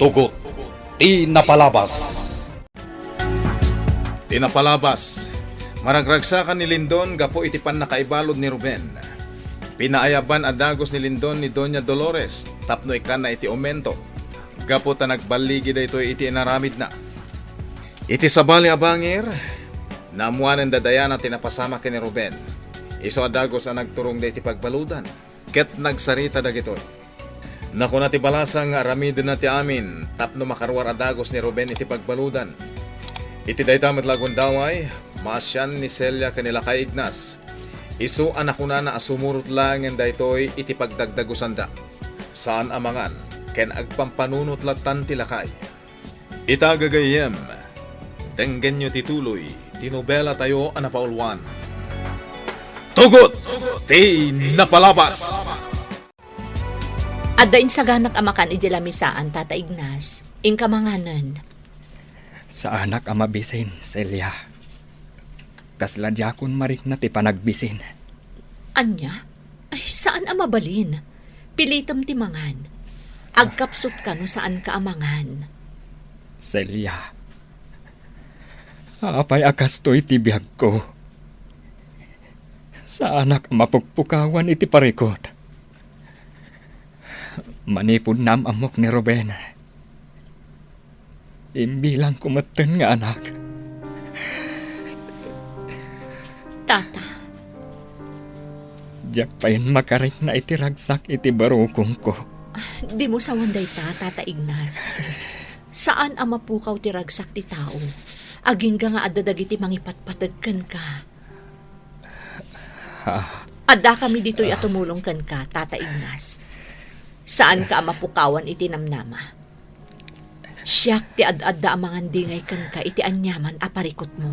Tugot, ti napalabas. Tinapalabas. Maragragsakan ni Lindon gapo iti pan nakaibalod ni Ruben. Pinaayaban adagos ni Lindon ni Doña Dolores tapno ikan na iti aumento. Gapo ta nagbaligi da ito iti inaramid na. Iti sabali abangir, namuanan dadaya na tinapasama kini Ruben. Iso adagos ang nagturong da iti pagbaludan. Ket nagsarita da gitoy. Naku na ti balasang aramid na ti amin tapno makarwar adagos ni Ruben iti pagbaludan. Iti daytamat lagon daway, maasyan ni Celia kanila kay Ignas. Isu anak na na asumurot lang ang daytoy iti pagdagdagusan da. Saan amangan, ken agpampanunot latan ti lakay. Itagagayem, denggen nyo tituloy, tinobela tayo anapaulwan. Tugot! Ti napalabas! Addain sa ganak amakan iti lamisaan, Tata Ignas, ingkamanganan. Sa anak ama bisin, Celia. Kasladyakon marik na ti panagbisin. Anya? Ay, saan amabalin? Pilitam ti mangan. Agkapsot ka no saan ka amangan. Celia. Apay akastoy ti biyag ko. Sa anak mapugpukawan iti parikot. Manipod nam amok ni Ruben. Imbilang kumatan nga anak. Tata, Diyak payin makarit na itiragsak iti barukong ko. di mo sawanday ta, Tata Ignas. Saan ang mapukaw ti ragsak ti tao? Aging ka nga adadag iti mangipatpatagkan ka. Adda kami dito'y atumulong kan ka, Tata Ignas. Saan ka ang mapukawan iti namnama? Siyak ti ad-adda ang mga dingay kan ka iti anyaman aparikot mo.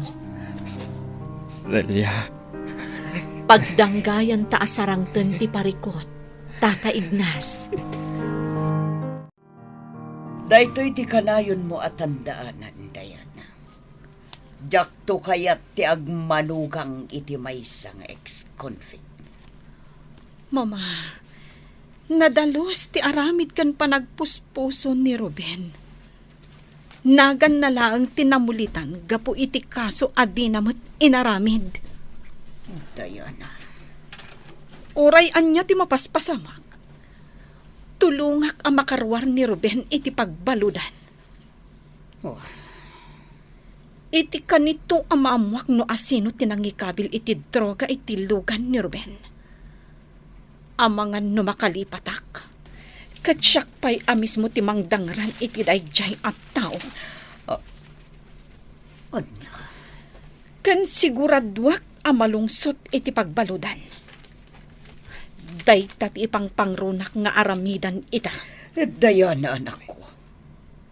Celia. Pagdanggayan ta asarangten ti parikot, Tata Ignas. Daytoy ti kanayon mo at tandaanan, Diana. Jakto kayat ti agmanugang iti maysang ex-convict. Mama, nadalos ti aramid kan panagpuspuso ni Ruben. Nagan na lang tinamulitan gapo iti kaso adi namot inaramid. Diana. Oray anya ti mapaspasamak. Tulungak ang makarwar ni Ruben iti pagbaludan. Oh, Iti kanito ang maamuak no asino tinangikabil iti droga iti lugan ni Ruben. Amangan no makalipatak. Katsyak pa'y amis mo timang dangran iti dayjay at tao. ano? Kan siguradwak ang malungsot iti pagbaludan. Daytat ipang pangrunak nga aramidan ita. Diana, anak ko.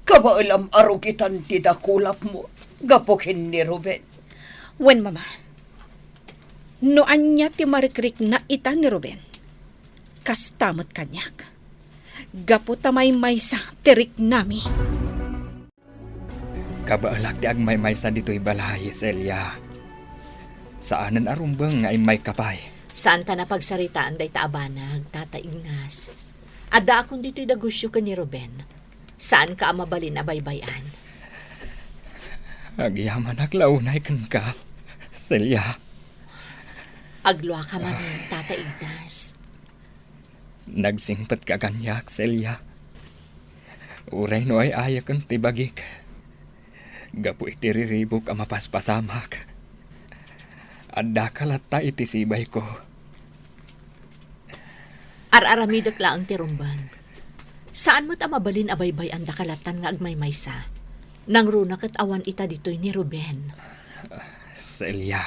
Kabaalam arugitan ti dakulap mo. Gapokin ni Ruben. Wen, mama. No anya ti marikrik na ita ni Ruben. Kastamot kanyak. Gapo tamay maysa tirik nami. Kabaalak ti agmay sa dito'y balay, Celia. Saanan arumbang nga may kapay. Saan ta napagsaritaan day taabanag, Tata Ignas? Adda akong dito'y dagusyo ka ni Ruben. Saan ka amabalin abaybayan? Agyaman aglaunay kan ka, Celia. Agluwa ka man, Tata Ignas. Nagsingpat ka kanyak, Celia. Uray no ay ayak ang tibagik. Gapu itiriribok ang mapaspasamak. Adda kalata iti sibay ko. Ar-aramidak laang tirumbang. Saan mo't amabalin abaybay ang dakalatan nga agmaymaysa? Nang runak at awan ita dito'y ni Ruben. Celia.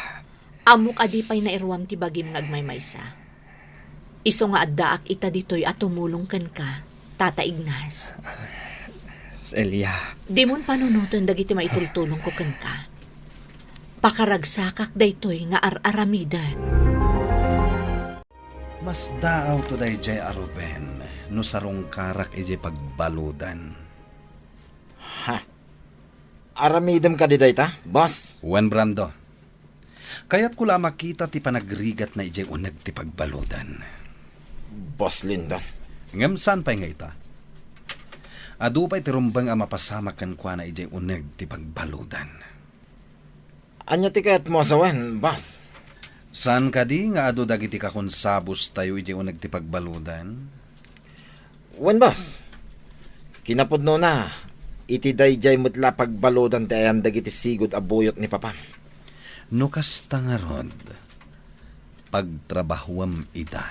Amok adipay na irwam ti bagim nga agmaymaysa. Iso nga addaak ita dito'y at tumulong kan ka, Tata Ignas. Celia. Di mon panunutan dagiti maitultulong ko kan ka. Pakaragsakak daytoy nga ar-aramidan. Mas daaw to day jay Ruben, no sarong karak ije pagbaludan. Ha? Aramidem ka di dayta, boss? Wen Brando. Kaya't ko lang makita ti panagrigat na ije unag ti pagbaludan. Boss Lindon. Ngem saan pa'y nga ita? Adu pa'y tirumbang ang mapasamak kan kwa na ijay uneg ti pagbaludan. Anya ti kayat mo asawen, boss? San ka di nga adu dagiti kakonsabos tayo ijay uneg ti pagbaludan? Wen, boss? Kinapudno na, iti dayjay mutla pagbaludan ti ayan dagiti sigod abuyot ni Papa. No kasta nga rod, pagtrabahuam ida.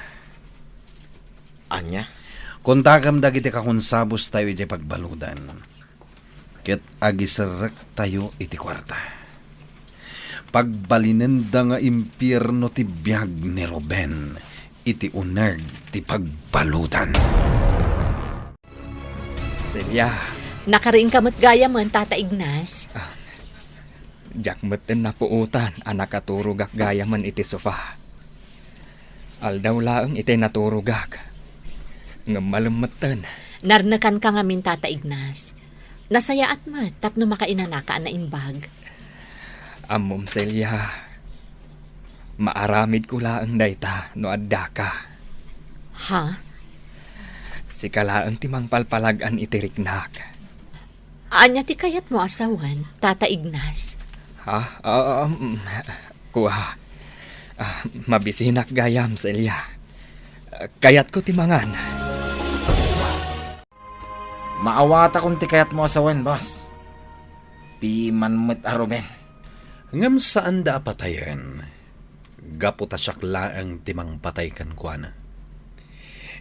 Anya? Kontakam dagiti kakonsabos tayo ijay pagbaludan. Ket agisarek tayo iti kwarta. Pagbalinenda nga impyerno ti biyag ni Ruben, iti uneg ti pagbaludan. Celia, Nakariing kamot gaya man, Tata Ignas. jak meten na puutan ang nakaturugak gaya man iti sofa. Aldaw laeng iti naturugak. Ngamalumeten. Narnakan ka nga min, Tata Ignas. Nasaya at mat, tapno makainanaka na imbag. Amom Celia, maaramid ko laeng dayta no adda ka. Ha? Si kalaeng timang palpalagan itiriknak. Anya ti kayat mo asawan, Tata Ignas? Ha? Kuha. Mabisinak gayam, Celia. Kayat ko timangan. Maawata kung ti kayat mo asawen, boss. Piman mo't Ruben. Ngam saan da patayen? Gaputa syakla ang timang patay kan kuana.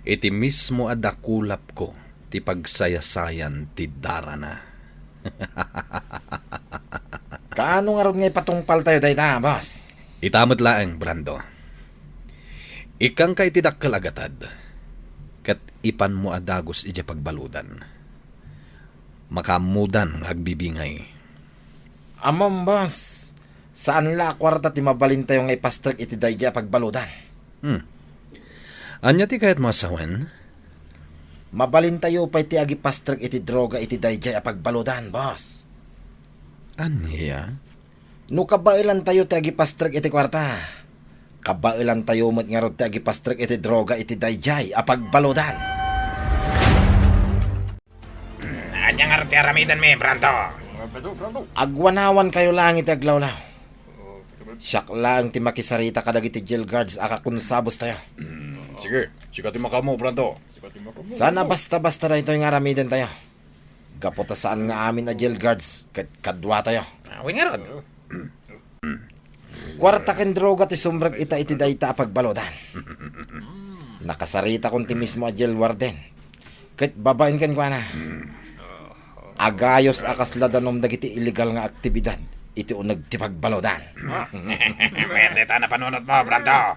Iti mismo adakulap ko ti pagsayasayan ti darana. Kaano nga ron nga ipatungpal tayo dayta, boss? Itamot laeng, Brando. Ikang kay tidakkel agatad. Kat ipan mo adagos iti pagbaludan. Makamudan agbibingay. Amom, boss. Saan la kwarta ti mabalin tayo nga ipastrek iti dayja pagbaludan? Anya ti kayat masawen? Mabalin tayo pa iti agipastrek iti droga iti dayja pagbaludan, boss. Anya? No kabailan tayo ti agipastrek iti kwarta. Kabailan tayo mo't nga rod ti agipastrek iti droga iti dayjay pagbaludan. Anya nga rin ti aramidan mi, Brando. Agwanawan kayo lang iti aglawlaw. Siyak lang ti makisarita kadag iti jail guards akakonsabos tayo. Sige, sika ti makamo, Brando. Sana basta-basta na ito yung aramidan tayo. Gaputa saan nga amin na jail guards kadwa tayo. Uy nga rin. Kwarta ken droga ti sumbrag ita iti dayta pagbaludan. Nakasarita kon ti mismo a jail warden. Ket babaen ken kuana. Agayos akasladanom dagiti illegal nga aktibidad iti uneg ti pagbaludan. Pwede ta na panunot mo, Brando.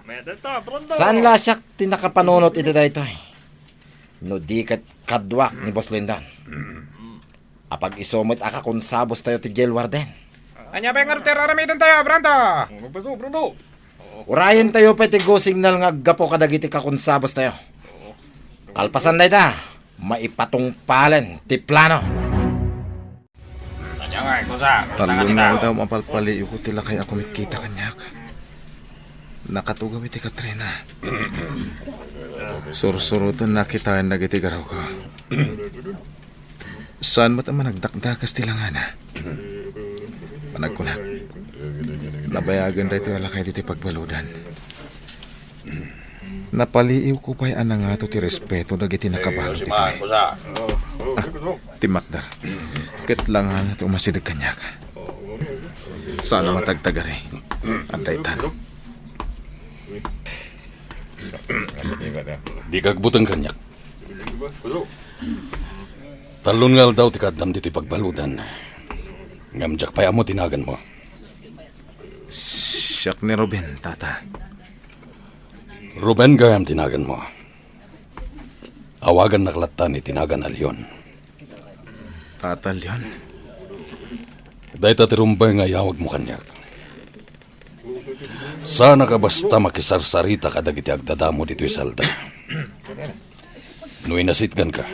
Saan la siyak ti nakapanunot iti daytoy? No di ket kadwak ni Boss Lindon. Apag isumot akakonsabos tayo ti jail warden. Anya ba nga rin ti aramidan tayo, Brando? Urayan tayo pa iti go signal nga gapo kadagiti kakonsabos tayo. Kalpasan na ita, maipatungpalen ti plano. Anya nga, kusa. Talon nga daw mapalpaliw ko tila kaya ako mikita kanyak. Nakatugaw iti Katrina. Sursurutan nakitaan nagiti garaw ko. Saan ba't naman nagdakdakas tilangana? Panagkunak. Nabayagan tayo ito alakay dito pagbaludan. Napaliiw ko pa'y nga to ti respeto dagiti nakabalo dito. Ti Makdar. Ket lang nga ito masidag kanyak. Sana matagtagari. Antay tan. Di kagbutang kanyak. Talon nga daw ti kadam dito pagbaludan. Ngamjak pa mo tinagan mo. Siyak ni Ruben, tata. Ruben gayam tinagan mo. Awagan naklatan ni tinagan na Leon. Tata Leon. Dahil tatirumbay nga yawag mo kanyak. Sana ka basta makisarsarita ka dagiti agdadamo dito'y salda. No inasitgan ka.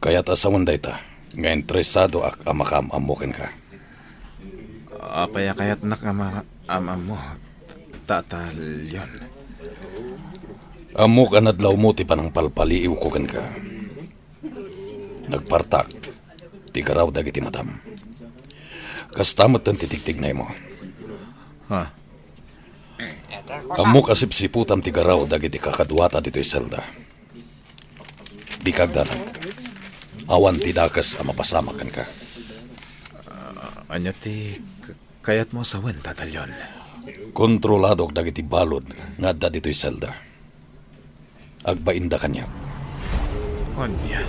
Kaya't asawan dayta nga interesado ak amakam amukin ka. Apaya kayat amam mo, Tata Leon. Amok anadlaw mo ti panang palpaliiw ko kan ka. Nagpartak, ti karaw dagiti matam. Kastamot ang titigtignay mo. Ha? Amo kasipsiputam ti karaw dagiti kakadwata dito'y selda. Di kagdanag. Awan ti dakas ang mapasamakan ka. Anya ti kayat mo asawen, Tatalyon. Kontroladok dagiti balod nga da dito'y selda. Agbainda kanya. Anya?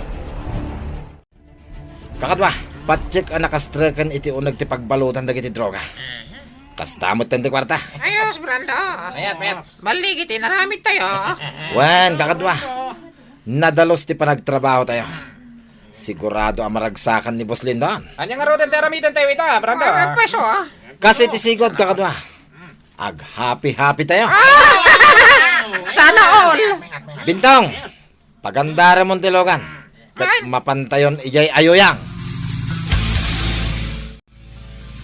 Kakadwa, patsik ang nakastrakan iti unag ti pagbalutan dagiti droga. Kastamot tanti kwarta. Ayos, Brando. Ayat, Mets. Baligit, naramit tayo. Wen, kakadwa. Nadalos ti panagtrabaho tayo. Sigurado ang maragsakan ni Boss Lindon. Anya nga roden teramitan tayo ito, Brando. Nagpeso, Kasi ti sigod, kakadwa. Ag happy tayo. Sana all. Bintong, pagandara mong tilogan. Kat mapantayon ijay ayoyang.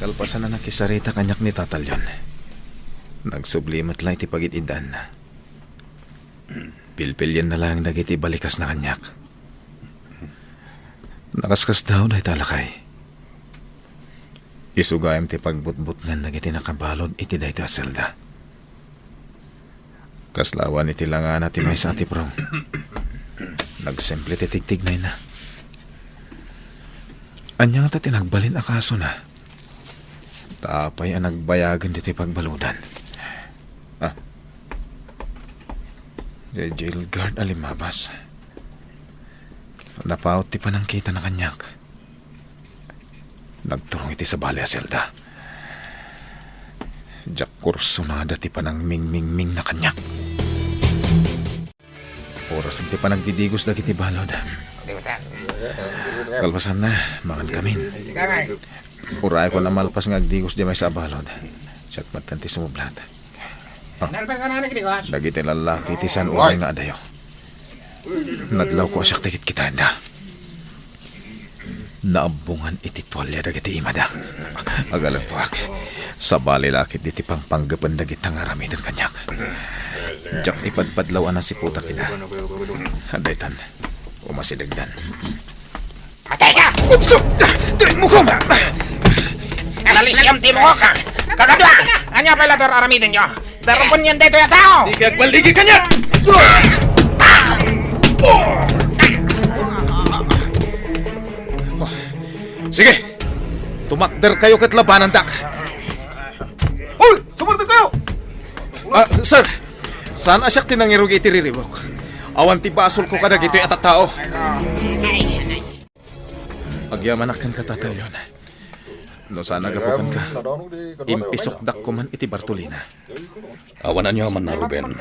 Kalpasan na nakisarita kanyak ni Tatalyon. Nagsublimat lang iti pagitidan. Pilpilyan na lang dagiti balikas na kanyak. Nakaskas daw na italakay. Isugayam ti pagbutbut nga dagiti nakabalod iti dayto aselda. Kaslawan iti langan ati may sa ati prong. Nagsimple ti tigtignay na. Anya nga ta tinagbalin akaso na. Tapay ang nagbayagan dito pagbaludan. The jail guard alimabas. Napaot ti panangkita na kanyak. Nagturong iti sa bali aselda. Jak kurso na dati panang ming na kanyak. Oras ti panagdidigos dagiti balod. Kalpasan na, mangan kamin. Uray ko na malpas ng agdigos di may sa balod. Siyak matanti sumublat. Dagiti lalaki ti san uray nga adayo. Nadlaw ko asyak tikit kita handa. Naabungan iti tuwalya dagiti imada. Agalang tuwak. Sa bali lakit diti pang panggapan dagiti ngaramitan kanyak. Diyak ipadpadlawan na si puta kita. Handaytan. Umasidagdan. Patay ka! Upso! Dirin mo ko! Analisiam ti mo ka! Kakadwa! Anya pala tor aramidin nyo? Darupon yan dito yung tao! Di kag baligi kanya! Sige! Tumakder kayo kat labanan, Dak! Hoy! Sumunod kayo! Sir! Saan asyak tinangirugi iti riribok? Awan ti basol ko kadag ito'y atatao. Agyamanakan ka, Tatalyon. No sana gapukan ka. Impisok dak ko man iti Bartolina. Awanan niyo man na, Ruben.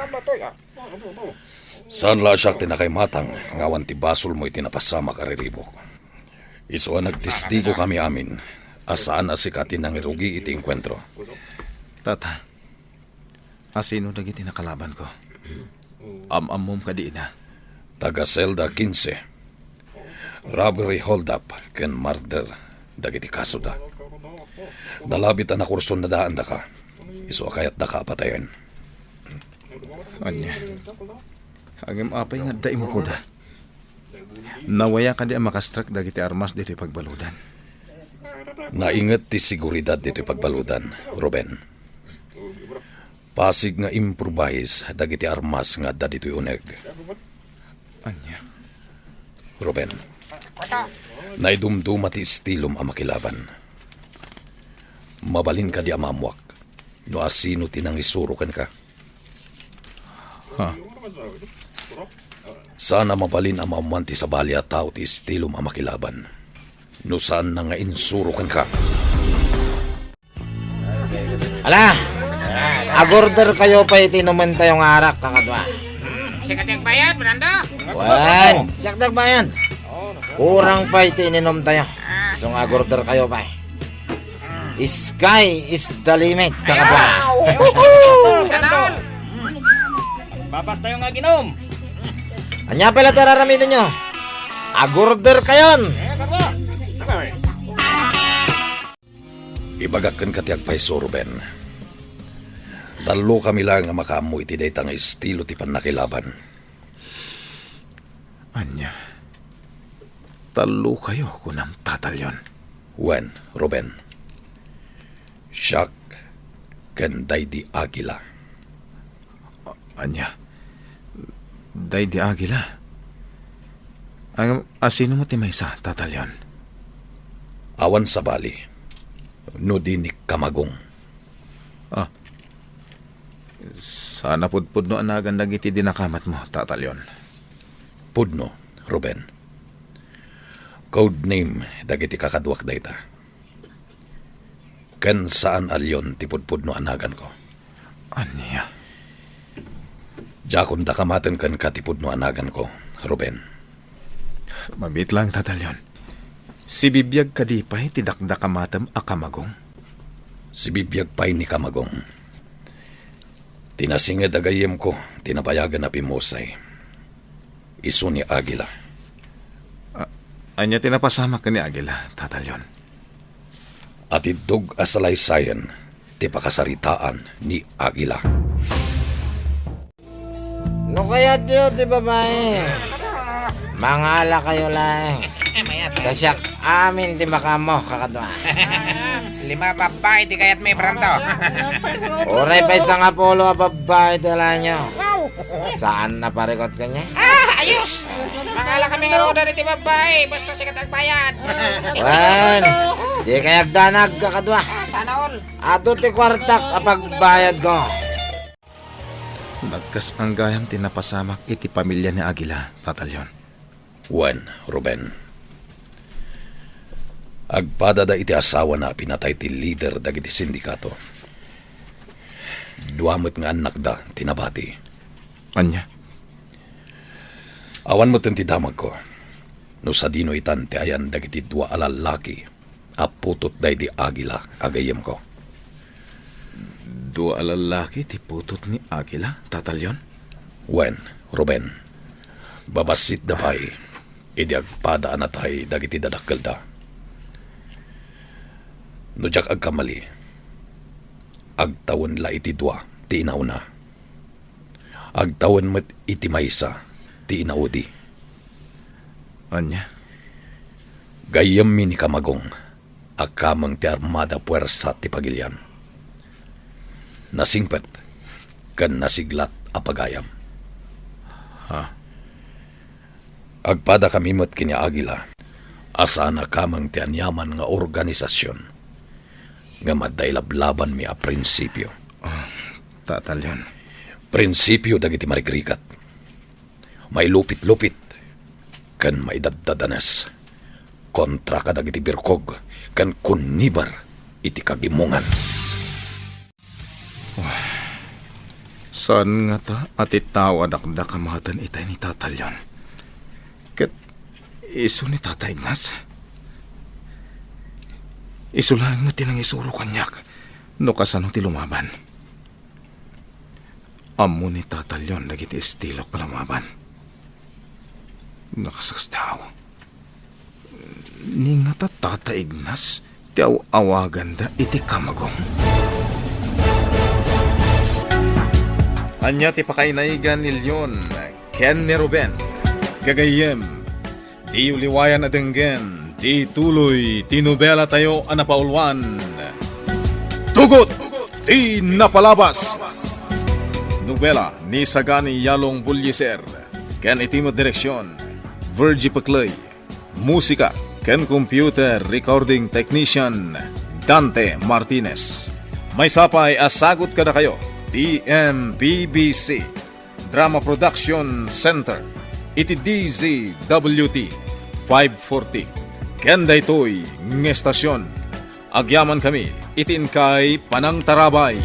Saan la siyak tinakay matang, ngawan ti basol mo itinapasama kariribok. Iso nagtistigo kami amin, asaan asikatin ng irugi iti enkwentro. Tata, asino dagiti nakalaban ko? Amamom ka di na. Taga Selda 15. Robbery hold-up ken murder dagiti kaso da. Nalabit na kurson na daan da ka. Iso kayat da ka patayan. Anya, agam apay nga daim ko da. Nawaya ka di ang makastrak dagiti armas dito pagbaludan. Naingat ti seguridad dito pagbaludan, Ruben. Pasig nga improvise dagiti armas nga da dito uneg. Anya, Ruben, naidumduma ti istilom ang makilaban. Mabalin ka di amamwak, no asino tinang isurukan ka. ha? Sana mabalin ang mamuanti sa bali at tao ti istilom ang makilaban. No saan na nga insurukan ka. Ala! Agorder kayo pa itinuman tayong arak, kakadwa. Sikat yung bayad, Brando. Wan! Siyak bayan. Kurang pa itininom tayo. So agorder kayo pa. Sky is the limit, kakadwa. Sana all. Babas tayo nga ginom. Anya pala tararamitin nyo. Agorder kayon! Ibagakan ka tiyag paiso, Ruben. Dalo kami lang nga makaamu iti dayta nga estilo ti pannakilaban. Anya, Talo kayo kunam tatalyon. Wen, Ruben. Siak ken Daydi Agila. Anya, Daydi Agila. Ang asino mo ti maysa, tatalyon? Awan sa bali. No dinik kamagong. Sana pudpud no anagan dagiti dinakamat mo, tatalyon. Pudno, Ruben. Code name dagiti kakadwak dayta. Ken saan alyon ti pudpudno anagan ko. Anya? Jakon da kamaten ken katipudno anagan ko, Ruben. Mabit lang, tatalyon. Si bibiyag kadipay ti dakdakamatem a kamagong. Si bibiyag pay ni kamagong. Tinasinged agayem ko, tinapayagan na pimusay. Isu ni Agila. Anya tinapasama ka ni Agila, tatalyon. At idog asalaysayan, ti pakasaritaan ni Agila. No kaya diyo, di babae? Mangala kayo lang. Kasyak amin ti makamo, kakadwa. 5 babae di kayat may branto. Oray pa isang apolo a babae ti ala nyo. Saan na parikot ka niya? Ayos! Mangala kami nga roda rin babae, basta sikat ang bayad. Wen, di kayak danag, kakadwa. Sana all. Ato ti kwartak apag bayad ko. Nagkas ang gayam tinapasamak iti pamilya ni Agila, tatalyon. Wen, Ruben. Agpadada iti asawa na pinatay ti leader dagiti sindikato. Duamot nga anak da, tinabati. Anya? Awan mo ti damag ko. No sa dino itan ti ayan dagiti dua alalaki. Aputot day di Agila, agayem ko. 2 lalaki ti putot ni Agila, tatalyon? Wen, Ruben. Babasit da pay. Idi agpada anatay dagiti dadakkel da. No jak agkamali. Agtawon la iti dua, ti inauna. Agtawon met iti maysa, ti inaudi. Anya? Gayam mi ni kamagong, agkamang ti armada puwersa ti pagilyan. Nasingpet, kan nasiglat apagayam. Agpada kami mo't kini Agila, asana kamang ti anyaman nga organisasyon, nga madaylablaban mi a prinsipyo. Tatalyon. Prinsipyo dagiti marigrigat. May lupit-lupit, kan may daddadanas. Kontra ka dagiti birkog, kan kunibar iti kagimungan. Saan nga ta at itawa dakdakamatan itay ni tatalyon? Kat iso ni Tatay Ignas? Iso lang na tinang isuro kanyak no kasano ti lumaban. Amo ni tatalyon dagiti estilo ka lumaban. Nakasakstaw. Ni nga ta Tatay Ignas ti awagan da iti kamagong. Anya ti pakainaigan nilyon, Ken ni Ruben. Gagayem, di uliwayan na denggen, di tuloy, tinubela tayo anapaulwan. Tugot, di napalabas. Nobela ni Sagani Yalong Bulyeser, Ken itimo direksyon, Virgie Paclay. Musika, Ken computer recording technician, Dante Martinez. May sapay asagot kada kayo. TMPBC Drama Production Center iti DZWT 540 Kenda ito'y ng estasyon. Agyaman kami itin kay Panang Tarabay.